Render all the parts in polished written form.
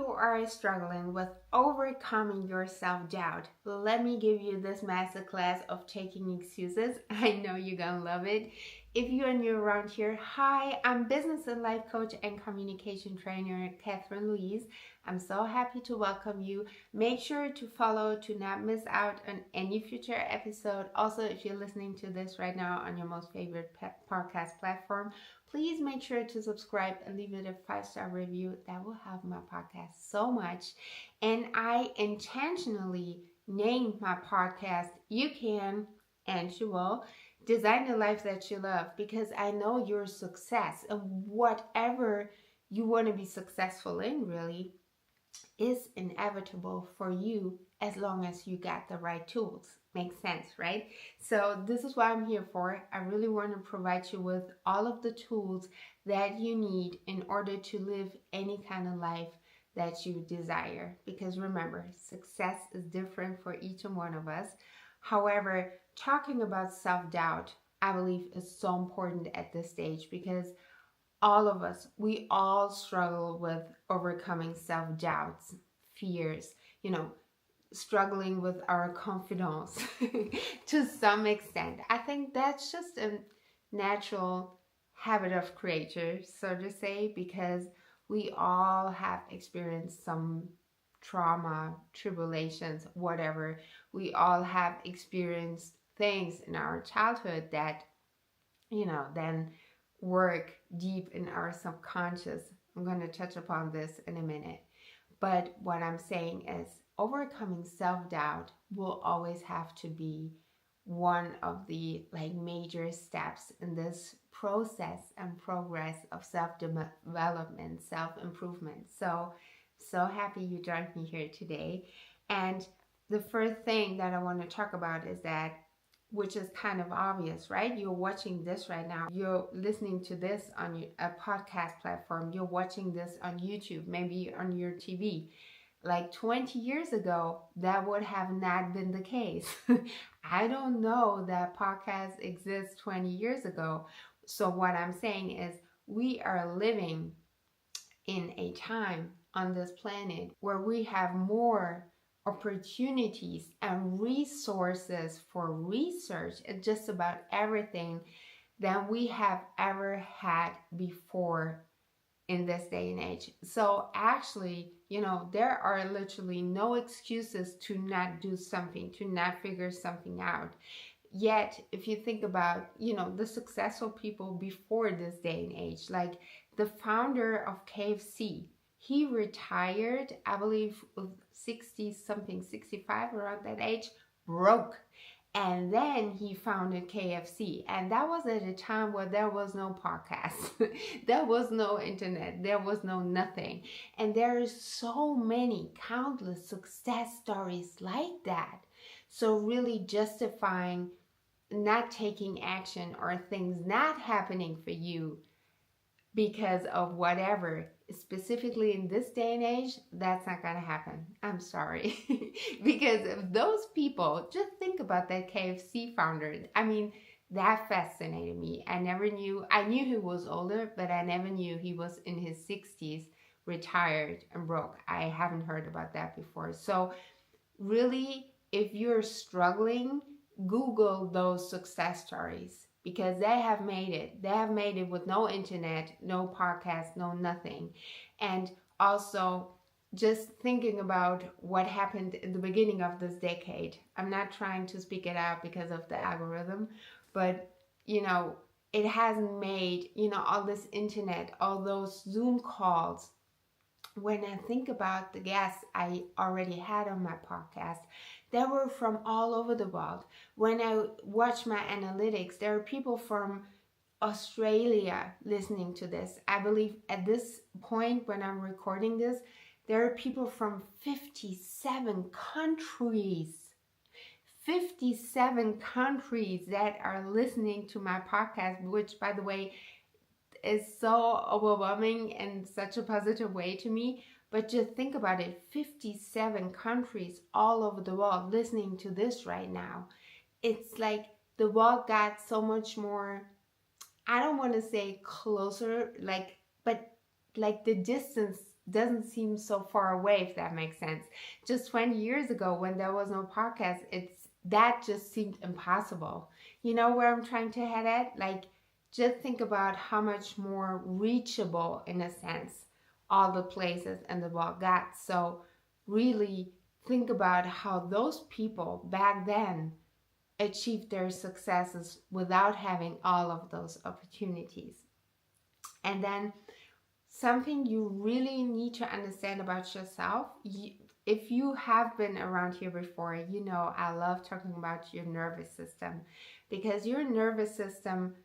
you are struggling with overcoming your self-doubt, let me give you this masterclass of taking excuses. I know you're gonna love it. If you're new around here, hi, I'm business and life coach and communication trainer Catherine Louise. I'm so happy to welcome you. Make sure to follow to not miss out on any future episode. Also, if you're listening to this right now on your most favorite podcast platform, please make sure to subscribe and leave it a 5-star review. That will help my podcast so much. And I intentionally named my podcast You Can and You Will Design the Life That You Love, because I know your success and whatever you want to be successful in really is inevitable for you as long as you got the right tools. Makes sense, right? So this is what I'm here for. I really want to provide you with all of the tools that you need in order to live any kind of life that you desire. Because remember, success is different for each and one of us. However, talking about self-doubt, I believe is so important at this stage, because all of us, we all struggle with overcoming self-doubts, fears, struggling with our confidence to some extent. I think that's just a natural habit of creature, so to say, because we all have experienced some trauma, tribulations, whatever. We all have experienced things in our childhood that, then work deep in our subconscious. I'm going to touch upon this in a minute. But what I'm saying is overcoming self-doubt will always have to be one of the major steps in this process and progress of self-development, self-improvement. So happy you joined me here today. And the first thing that I want to talk about is that, which is kind of obvious, right? You're watching this right now. You're listening to this on a podcast platform. You're watching this on YouTube, maybe on your TV. Like 20 years ago, that would have not been the case. I don't know that podcasts exist 20 years ago. So what I'm saying is we are living in a time on this planet where we have more opportunities and resources for research and just about everything than we have ever had before in this day and age. So actually, there are literally no excuses to not do something, to not figure something out. Yet, if you think about, the successful people before this day and age, like the founder of KFC, he retired, I believe, with 60 something, 65, around that age, broke. And then he founded KFC. And that was at a time where there was no podcast. There was no internet. There was no nothing. And there is so many countless success stories like that. So really justifying not taking action or things not happening for you because of whatever, specifically in this day and age, that's not going to happen. I'm sorry. Because of those people, just think about that KFC founder. I mean, that fascinated me. I knew he was older, but I never knew he was in his 60s, retired and broke. I haven't heard about that before. So really, if you're struggling, Google those success stories, because they have made it. They have made it with no internet, no podcast, no nothing. And also just thinking about what happened in the beginning of this decade. I'm not trying to speak it out because of the algorithm, but it has made, all this internet, all those Zoom calls. When I think about the guests I already had on my podcast, they were from all over the world. When I watch my analytics, there are people from Australia listening to this. I believe at this point when I'm recording this, there are people from 57 countries. 57 countries that are listening to my podcast, which, by the way, is so overwhelming in such a positive way to me. But just think about it, 57 countries all over the world listening to this right now. It's like the world got so much more, I don't want to say closer, but the distance doesn't seem so far away, if that makes sense. Just 20 years ago, when there was no podcast, that just seemed impossible. You know where I'm trying to head at? Like, just think about how much more reachable, in a sense, all the places and the world got. So really think about how those people back then achieved their successes without having all of those opportunities. And then something you really need to understand about yourself, if you have been around here before, you know I love talking about your nervous system, because your nervous system,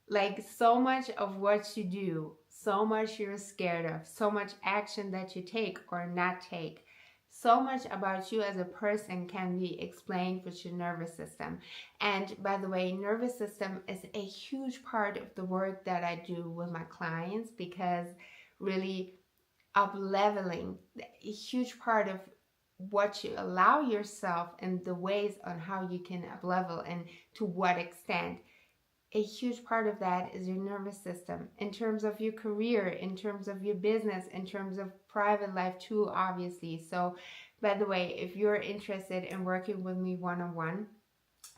like so much of what you do, so much you're scared of, so much action that you take or not take, so much about you as a person can be explained with your nervous system. And by the way, nervous system is a huge part of the work that I do with my clients, because really up leveling, a huge part of what you allow yourself and the ways on how you can up level and to what extent. A huge part of that is your nervous system, in terms of your career, in terms of your business, in terms of private life too, obviously. So by the way, if you're interested in working with me one-on-one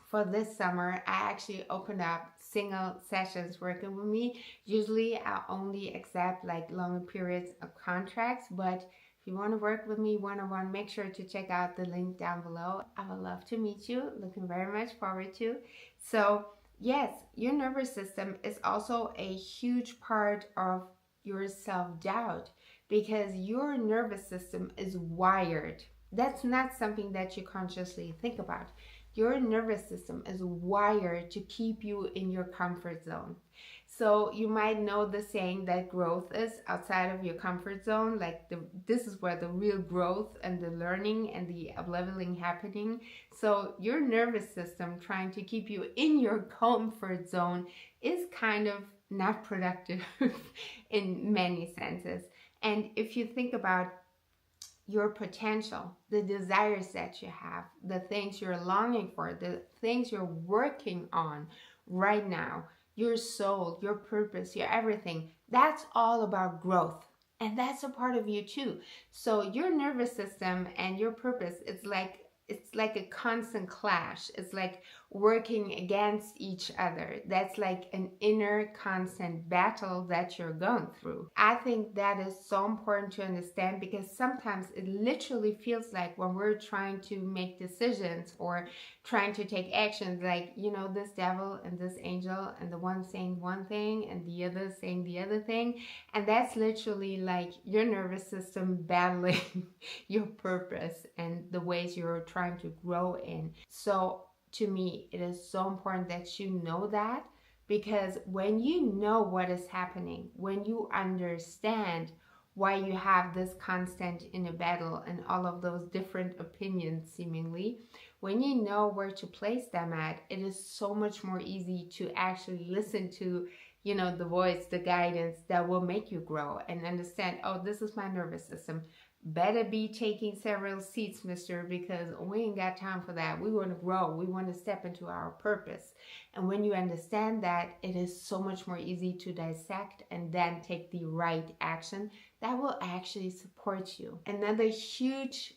for this summer, I actually opened up single sessions working with me. Usually I only accept like longer periods of contracts, but if you want to work with me one-on-one, make sure to check out the link down below. I would love to meet you. Looking very much forward to. So yes, your nervous system is also a huge part of your self-doubt, because your nervous system is wired. That's not something that you consciously think about. Your nervous system is wired to keep you in your comfort zone. So you might know the saying that growth is outside of your comfort zone. Like this is where the real growth and the learning and the up-leveling happening. So your nervous system trying to keep you in your comfort zone is kind of not productive in many senses. And if you think about your potential, the desires that you have, the things you're longing for, the things you're working on right now, your soul, your purpose, your everything, that's all about growth. And that's a part of you too. So your nervous system and your purpose, it's like a constant clash. It's like working against each other. That's like an inner constant battle that you're going through. I think that is so important to understand, because sometimes it literally feels like when we're trying to make decisions or trying to take actions, like, you know, this devil and this angel, and the one saying one thing and the other saying the other thing. And that's literally like your nervous system battling your purpose and the ways you're trying to grow in. So to me, it is so important that you know that, because when you know what is happening, when you understand why you have this constant inner battle and all of those different opinions seemingly, when you know where to place them at, it is so much more easy to actually listen to, you know, the voice, the guidance that will make you grow and understand, oh, this is my nervous system. Better be taking several seats, mister, because we ain't got time for that. We want to grow. We want to step into our purpose. And when you understand that, it is so much more easy to dissect and then take the right action that will actually support you. Another huge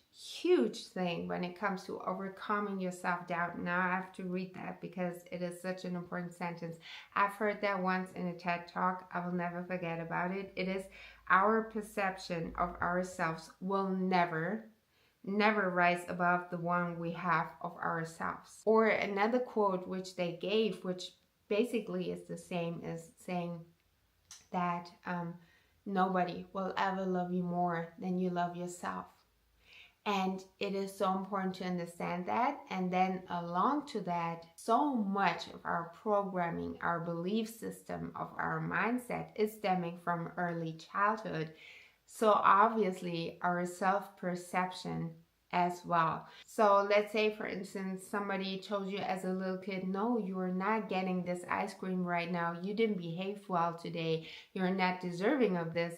thing when it comes to overcoming your self-doubt. Now I have to read that because it is such an important sentence. I've heard that once in a TED Talk. I will never forget about it. It is, our perception of ourselves will never rise above the one we have of ourselves. Or another quote which they gave, which basically is the same as saying that nobody will ever love you more than you love yourself. And it is so important to understand that. And then along to that, so much of our programming, our belief system, of our mindset is stemming from early childhood. So obviously our self-perception as well. So let's say, for instance, somebody told you as a little kid, no, you are not getting this ice cream right now. You didn't behave well today. You're not deserving of this.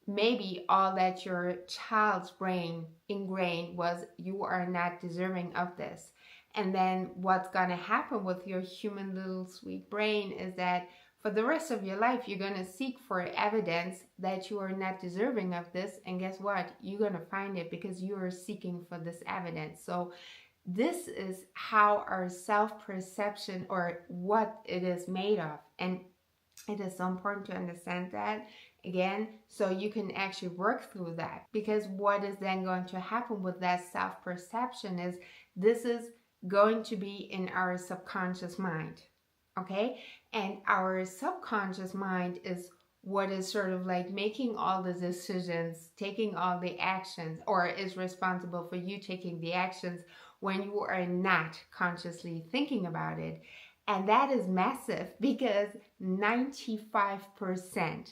Maybe all that your child's brain ingrained was, you are not deserving of this. And then what's going to happen with your human little sweet brain is that for the rest of your life, you're going to seek for evidence that you are not deserving of this. And guess what? You're going to find it because you are seeking for this evidence. So this is how our self-perception, or what it is made of. And it is so important to understand that, again, so you can actually work through that. Because what is then going to happen with that self-perception is this is going to be in our subconscious mind, okay? And our subconscious mind is what is sort of like making all the decisions, taking all the actions, or is responsible for you taking the actions when you are not consciously thinking about it. And that is massive because 95%,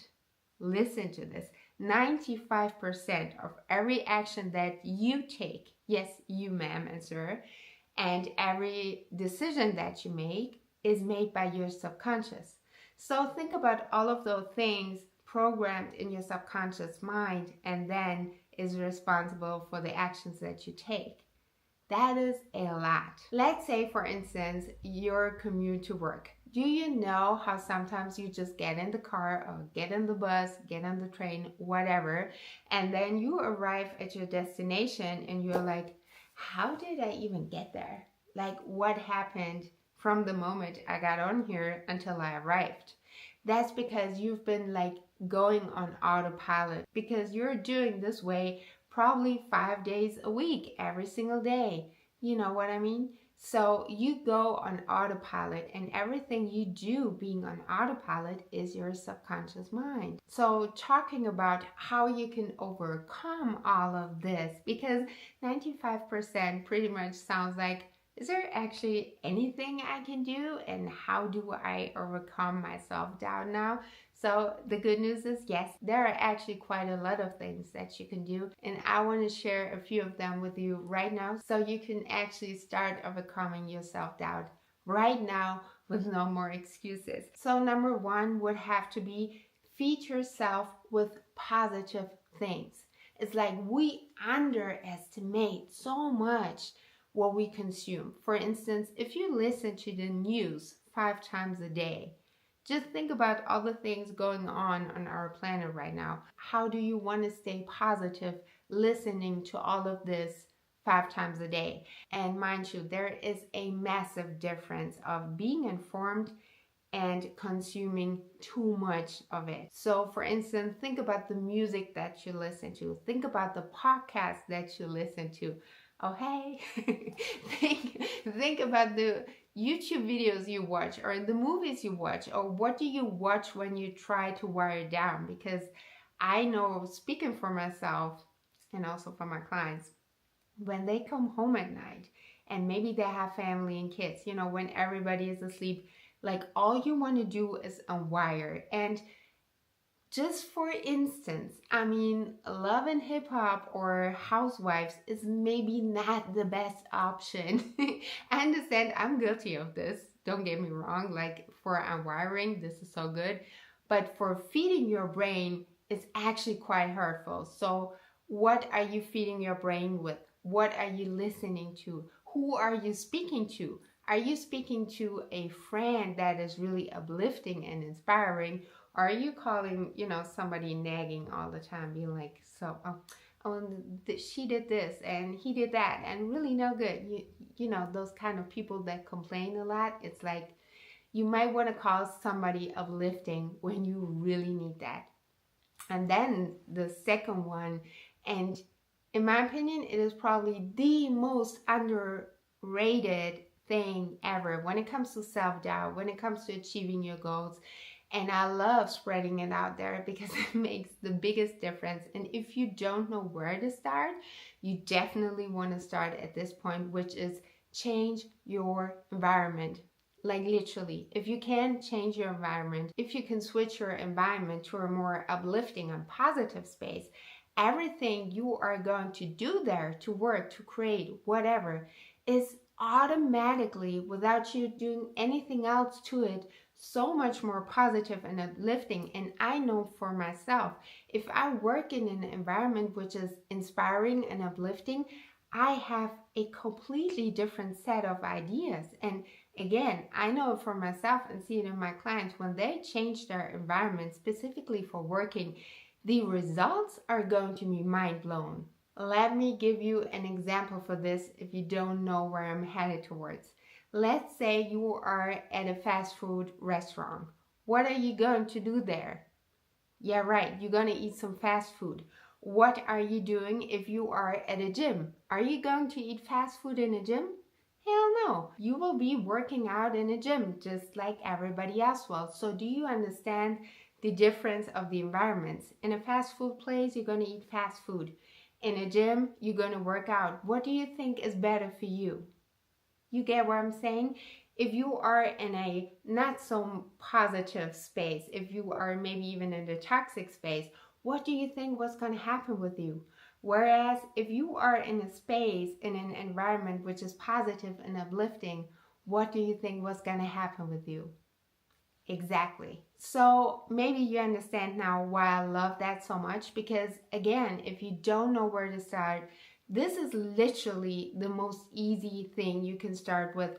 listen to this, 95% of every action that you take, yes, you ma'am and sir, and every decision that you make is made by your subconscious. So think about all of those things programmed in your subconscious mind and then is responsible for the actions that you take. That is a lot. Let's say, for instance, your commute to work. Do you know how sometimes you just get in the car or get in the bus, get on the train, whatever, and then you arrive at your destination and you're like, how did I even get there? Like, what happened from the moment I got on here until I arrived? That's because you've been like going on autopilot, because you're doing this way probably 5 days a week, every single day. You know what I mean? So you go on autopilot, and everything you do being on autopilot is your subconscious mind. So talking about how you can overcome all of this, because 95% pretty much sounds like, is there actually anything I can do? And how do I overcome my self-doubt now? So the good news is, yes, there are actually quite a lot of things that you can do. And I want to share a few of them with you right now so you can actually start overcoming your self-doubt right now with no more excuses. So number one would have to be feed yourself with positive things. It's like we underestimate so much what we consume. For instance, if you listen to the news 5 times a day, just think about all the things going on our planet right now. How do you want to stay positive listening to all of this 5 times a day? And mind you, there is a massive difference of being informed and consuming too much of it. So for instance, think about the music that you listen to. Think about the podcast that you listen to. Oh, hey, think about the YouTube videos you watch, or the movies you watch, or what do you watch when you try to wire down? Because I know, speaking for myself and also for my clients, when they come home at night and maybe they have family and kids, you know, when everybody is asleep, like all you want to do is unwire. And just for instance, I mean, Love and Hip Hop or Housewives is maybe not the best option. I understand, I'm guilty of this. Don't get me wrong. Like for unwiring, this is so good. But for feeding your brain, it's actually quite hurtful. So what are you feeding your brain with? What are you listening to? Who are you speaking to? Are you speaking to a friend that is really uplifting and inspiring? Or are you calling, you know, somebody nagging all the time, being like, she did this and he did that and really no good. You know, those kind of people that complain a lot. It's like you might want to call somebody uplifting when you really need that. And then the second one, and in my opinion, it is probably the most underrated thing ever when it comes to self-doubt, when it comes to achieving your goals. And I love spreading it out there because it makes the biggest difference. And if you don't know where to start, you definitely want to start at this point, which is change your environment. Like literally, if you can change your environment, if you can switch your environment to a more uplifting and positive space, everything you are going to do there, to work, to create, whatever, is automatically, without you doing anything else to it, so much more positive and uplifting. And I know for myself, if I work in an environment which is inspiring and uplifting, I have a completely different set of ideas, and Again, I know it for myself and see it in my clients when they change their environment specifically for working, the results are going to be mind blown. Let me give you an example for this if you don't know where I'm headed towards. Let's say you are at a fast food restaurant. What are you going to do there? Yeah, right, you're going to eat some fast food. What are you doing if you are at a gym? Are you going to eat fast food in a gym? Hell no. You will be working out in a gym just like everybody else will. So do you understand the difference of the environments? In a fast food place, you're going to eat fast food. In a gym, you're going to work out. What do you think is better for you? You get what I'm saying? If you are in a not so positive space, if you are maybe even in the toxic space, what do you think was going to happen with you? Whereas if you are in a space, in an environment which is positive and uplifting, what do you think was going to happen with you? Exactly. So maybe you understand now why I love that so much, because again, if you don't know where to start, this is literally the most easy thing you can start with,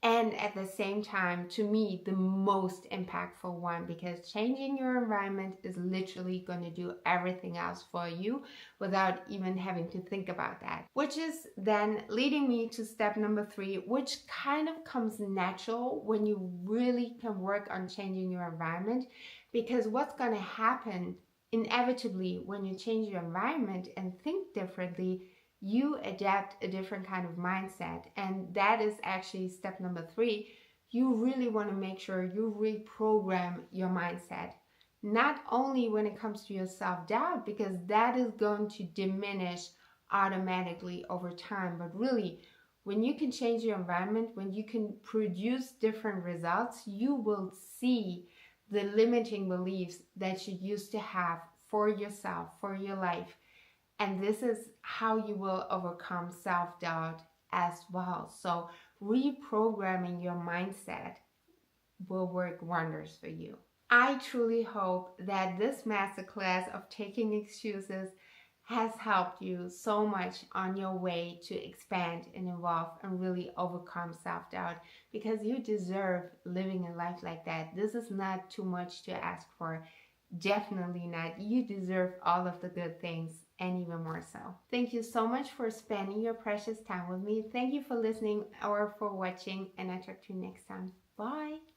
and at the same time, to me, the most impactful one, because changing your environment is literally going to do everything else for you without even having to think about that. Which is then leading me to step number 3, which kind of comes natural when you really can work on changing your environment, because what's going to happen inevitably when you change your environment and think differently, you adapt a different kind of mindset. And that is actually step number 3. You really want to make sure you reprogram your mindset. Not only when it comes to your self-doubt, because that is going to diminish automatically over time, but really when you can change your environment, when you can produce different results, you will see the limiting beliefs that you used to have for yourself, for your life. And this is how you will overcome self-doubt as well. So reprogramming your mindset will work wonders for you. I truly hope that this masterclass of taking excuses has helped you so much on your way to expand and evolve and really overcome self-doubt, because you deserve living a life like that. This is not too much to ask for. Definitely not. You deserve all of the good things and even more so. Thank you so much for spending your precious time with me. Thank you for listening or for watching, and I'll talk to you next time. Bye.